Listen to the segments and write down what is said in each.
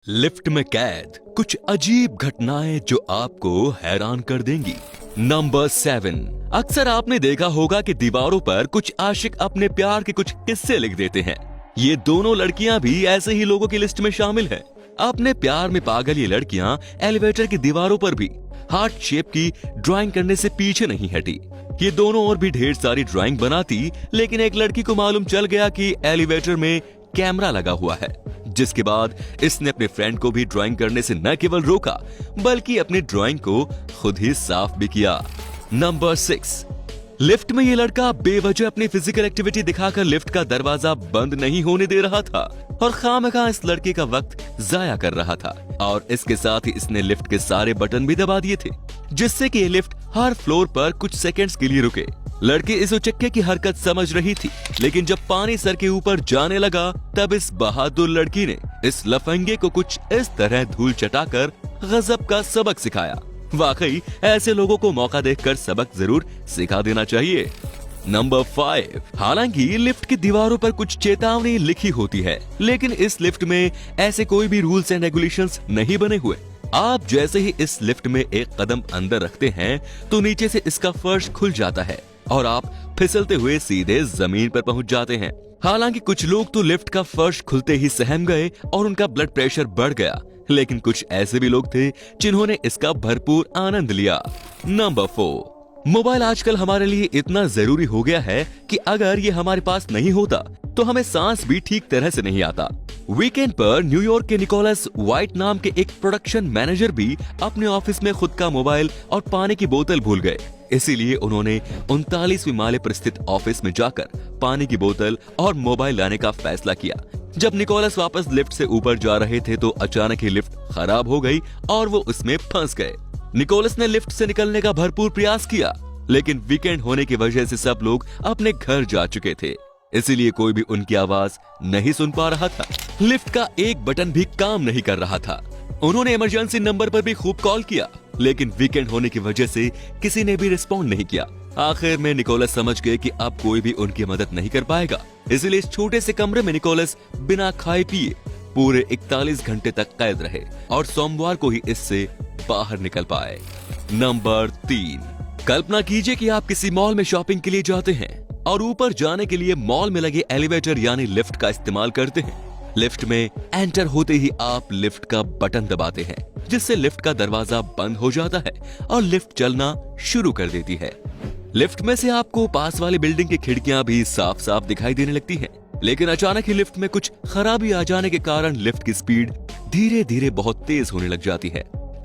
Lift में कैद कुछ अजीब घटनाएं जो आपको हैरान कर देंगी। नंबर 7। अक्सर आपने देखा होगा कि दीवारों पर कुछ आशिक अपने प्यार के कुछ किस्से लिख देते हैं। ये दोनों लड़कियां भी ऐसे ही लोगों की लिस्ट में शामिल हैं। अपने प्यार में पागल ये लड़कियां एलिवेटर की दीवारों पर भी हार्ट शेप की ड्राइंग करने से पीछे नहीं हटी। ये दोनों और भी ढेर सारी ड्राइंग बनाती, लेकिन एक लड़की को मालूम चल गया कि एलिवेटर में कैमरा लगा हुआ है, जिसके बाद इसने अपने फ्रेंड को भी ड्राइंग करने से न केवल रोका बल्कि अपनी ड्राइंग को खुद ही साफ भी किया। नंबर 6। लिफ्ट में ये लड़का बेवजह अपनी फिजिकल एक्टिविटी दिखाकर लिफ्ट का दरवाजा बंद नहीं होने दे रहा था और खामखा इस लड़के का वक्त जाया कर रहा था, और इसके साथ ही इसने लिफ्ट के सारे बटन भी दबा दिए थे, जिससे कि ये लिफ्ट हर फ्लोर पर कुछ सेकंड्स के लिए रुके। लड़की इस उचक्के की हरकत समझ रही थी, लेकिन जब पानी सर के ऊपर जाने लगा तब इस बहादुर लड़की ने इस लफंगे को कुछ इस तरह धूल चटाकर गजब का सबक सिखाया। वाकई ऐसे लोगों को मौका देखकर सबक जरूर सिखा देना चाहिए। नंबर 5। हालांकि लिफ्ट की दीवारों पर कुछ चेतावनी लिखी होती है, लेकिन इस लिफ्ट में ऐसे कोई भी रूल्स एंड रेगुलेशंस नहीं बने हुए। आप जैसे ही इस लिफ्ट में एक कदम अंदर रखते हैं तो नीचे से इसका फर्श खुल जाता है और आप फिसलते हुए सीधे जमीन पर पहुंच जाते हैं। हालांकि कुछ लोग तो लिफ्ट का फर्श खुलते ही सहम गए और उनका ब्लड प्रेशर बढ़ गया, लेकिन कुछ ऐसे भी लोग थे जिन्होंने इसका भरपूर आनंद लिया। नंबर 4। मोबाइल आजकल हमारे लिए इतना जरूरी हो गया है कि अगर ये हमारे पास नहीं होता तो हमें सांस भी ठीक तरह से नहीं आता। वीकेंड पर न्यूयॉर्क के निकोलस व्हाइट नाम के एक प्रोडक्शन मैनेजर भी अपने ऑफिस में खुद का मोबाइल और पानी की बोतल भूल गए। इसीलिए उन्होंने 39वीं माले पर स्थित ऑफिस में जाकर पानी की बोतल और मोबाइल लाने का फैसला किया। जब निकोलस वापस लिफ्ट से ऊपर जा रहे थे तो अचानक ही लिफ्ट खराब हो गई और वो उसमें फंस गए। निकोलस ने लिफ्ट से निकलने का भरपूर प्रयास किया, लेकिन वीकेंड होने की वजह से सब लोग अपने घर जा चुके थे, इसीलिए कोई भी उनकी आवाज नहीं सुन पा रहा था। लिफ्ट का एक बटन भी काम नहीं कर रहा था। उन्होंने इमरजेंसी नंबर पर भी खूब कॉल किया, लेकिन वीकेंड होने की वजह से किसी ने भी रिस्पॉन्ड नहीं किया। आखिर में निकोलस समझ गए कि अब कोई भी उनकी मदद नहीं कर पाएगा, इसलिए इस छोटे से कमरे में निकोलस बिना खाए पिए पूरे 41 घंटे तक कैद रहे और सोमवार को ही इससे बाहर निकल पाए। नंबर 3। कल्पना कीजिए कि आप किसी मॉल में शॉपिंग के लिए जाते हैं और ऊपर जाने के लिए मॉल में लगे एलिवेटर यानी लिफ्ट का इस्तेमाल करते हैं। लिफ्ट में एंटर होते ही आप लिफ्ट का बटन दबाते हैं, जिससे लिफ्ट का दरवाजा बंद हो जाता है और लिफ्ट चलना शुरू कर देती है। लिफ्ट में से आपको पास वाली बिल्डिंग की खिड़कियां भी साफ साफ दिखाई देने लगती हैं, लेकिन अचानक ही लिफ्ट में कुछ खराबी आ जाने के कारण लिफ्ट की स्पीड धीरे धीरे बहुत तेज होने लग जाती है।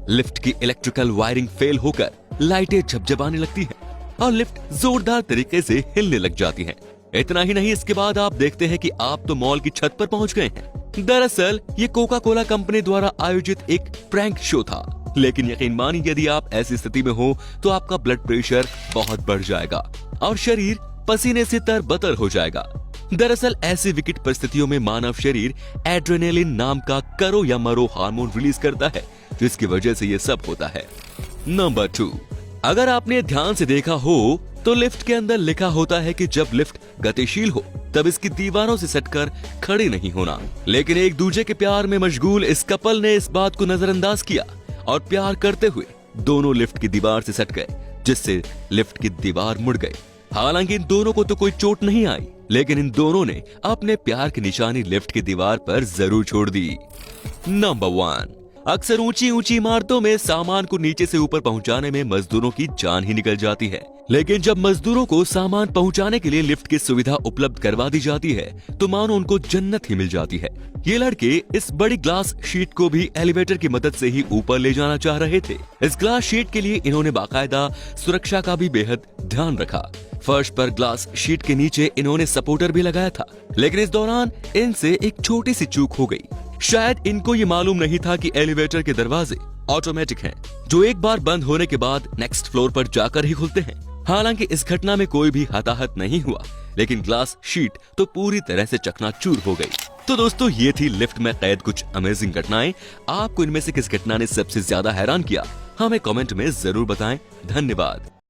लिफ्ट की इलेक्ट्रिकल वायरिंग फेल होकर लाइटें झपझपाने लगती हैं और लिफ्ट जोरदार तरीके से हिलने लग जाती है। इतना ही नहीं, इसके बाद आप देखते हैं कि आप तो मॉल की छत पर पहुंच गए हैं। दरअसल ये कोका कोला कंपनी द्वारा आयोजित एक प्रैंक शो था, लेकिन यकीन मानिए यदि आप ऐसी स्थिति में हो तो आपका ब्लड प्रेशर बहुत बढ़ जाएगा और शरीर पसीने से तरबतर हो जाएगा। दरअसल ऐसी विकट परिस्थितियों में मानव शरीर एड्रेनालिन नाम का करो या मरो हार्मोन रिलीज करता है, जिसकी वजह से ये सब होता है। नंबर 2। अगर आपने ध्यान से देखा हो तो लिफ्ट के अंदर लिखा होता है कि जब लिफ्ट गतिशील हो तब इसकी दीवारों से सटकर खड़े नहीं होना, लेकिन एक दूसरे के प्यार में मशगूल इस कपल ने इस बात को नजरअंदाज किया और प्यार करते हुए दोनों लिफ्ट की दीवार से सट गए, जिससे लिफ्ट की दीवार मुड़ गई। हालांकि इन दोनों को तो कोई चोट नहीं आई, लेकिन इन दोनों ने अपने प्यार की निशानी लिफ्ट की दीवार पर जरूर छोड़ दी। नंबर 1। अक्सर ऊंची ऊंची इमारतों में सामान को नीचे से ऊपर पहुंचाने में मजदूरों की जान ही निकल जाती है, लेकिन जब मजदूरों को सामान पहुंचाने के लिए लिफ्ट की सुविधा उपलब्ध करवा दी जाती है तो मानो उनको जन्नत ही मिल जाती है। ये लड़के इस बड़ी ग्लास शीट को भी एलिवेटर की मदद से ही ऊपर ले जाना चाह रहे थे। इस ग्लास शीट के लिए इन्होंने बाकायदा सुरक्षा का भी बेहद ध्यान रखा। फर्श पर ग्लास शीट के नीचे इन्होंने सपोर्टर भी लगाया था, लेकिन इस दौरान इनसे एक छोटी सी चूक हो गई। शायद इनको ये मालूम नहीं था कि एलिवेटर के दरवाजे ऑटोमेटिक हैं, जो एक बार बंद होने के बाद नेक्स्ट फ्लोर पर जाकर ही खुलते हैं। हालांकि इस घटना में कोई भी हताहत नहीं हुआ, लेकिन ग्लास शीट तो पूरी तरह से चकनाचूर हो गई। तो दोस्तों, ये थी लिफ्ट में कैद कुछ अमेजिंग घटनाएं। आपको इनमें से किस घटना ने सबसे ज्यादा हैरान किया, हमें कमेंट में जरूर बताएं। धन्यवाद।